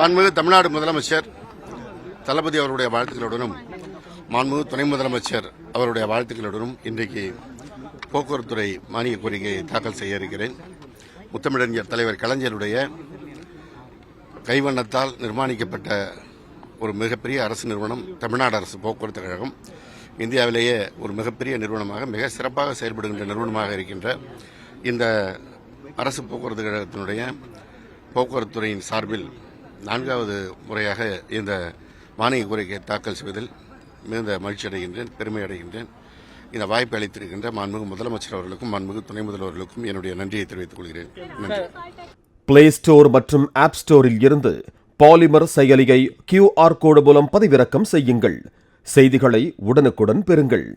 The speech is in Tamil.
மாண்புமிகு தமிழ்நாடு முதலமைச்சர் தளபதி அவருடைய வாழ்த்துக்களுடனும் மாண்புமிகு துணை முதலமைச்சர் அவருடைய வாழ்த்துக்களுடனும் இன்றைக்கு போக்குவரத்துறை மானிய கோரிக்கையை தாக்கல் செய்ய இருக்கிறேன். முத்தமிழறிஞர் தலைவர் கலைஞருடைய கைவண்ணத்தால் நிர்மாணிக்கப்பட்ட ஒரு மிகப்பெரிய அரசு நிறுவனம் தமிழ்நாடு அரசு போக்குவரத்து கழகம். இந்தியாவிலேயே ஒரு மிகப்பெரிய நிறுவனமாக மிக சிறப்பாக செயல்படுகின்ற நிறுவனமாக இருக்கின்ற இந்த அரசு போக்குவரத்து கழகத்தினுடைய போக்குவரத்துறையின் சார்பில் 4வது முறையாக இந்த மானிய கோரிக்கையை தாக்கல் செய்வதில் மிகுந்த மகிழ்ச்சி அடைகின்றேன், பெருமை அடைகின்றேன். இந்த வாய்ப்பை அளித்திருக்கின்ற மாண்புமிகு முதலமைச்சர் அவர்களுக்கும் மாண்புமிகு துணை முதல்வர்களுக்கும் என்னுடைய நன்றியை தெரிவித்துக் கொள்கிறேன். நன்றி. பிளே ஸ்டோர் மற்றும் ஆப் ஸ்டோரில் இருந்து பாலிமர் செயலியை QR கோடு மூலம் பதிவிறக்கம் செய்யுங்கள். செய்திகளை உடனுக்குடன் பெறுங்கள்.